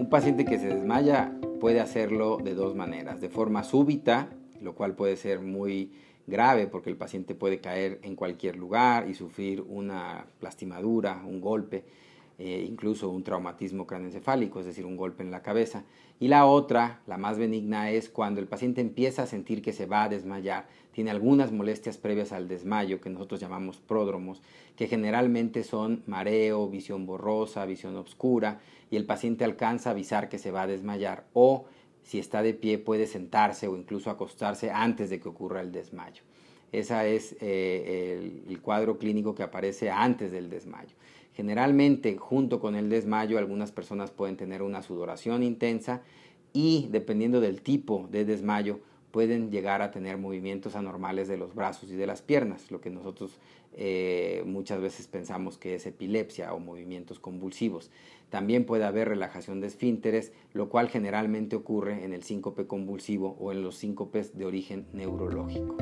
Un paciente que se desmaya puede hacerlo de dos maneras: de forma súbita, lo cual puede ser muy grave porque el paciente puede caer en cualquier lugar y sufrir una lastimadura, un golpe, incluso un traumatismo craneoencefálico, es decir, un golpe en la cabeza. Y la otra, la más benigna, es cuando el paciente empieza a sentir que se va a desmayar, tiene algunas molestias previas al desmayo que nosotros llamamos pródromos, que generalmente son mareo, visión borrosa, visión oscura, y el paciente alcanza a avisar que se va a desmayar, o si está de pie puede sentarse o incluso acostarse antes de que ocurra el desmayo. Ese es el cuadro clínico que aparece antes del desmayo. Generalmente, junto con el desmayo, algunas personas pueden tener una sudoración intensa y, dependiendo del tipo de desmayo, pueden llegar a tener movimientos anormales de los brazos y de las piernas, lo que nosotros muchas veces pensamos que es epilepsia o movimientos convulsivos. También puede haber relajación de esfínteres, lo cual generalmente ocurre en el síncope convulsivo o en los síncopes de origen neurológico.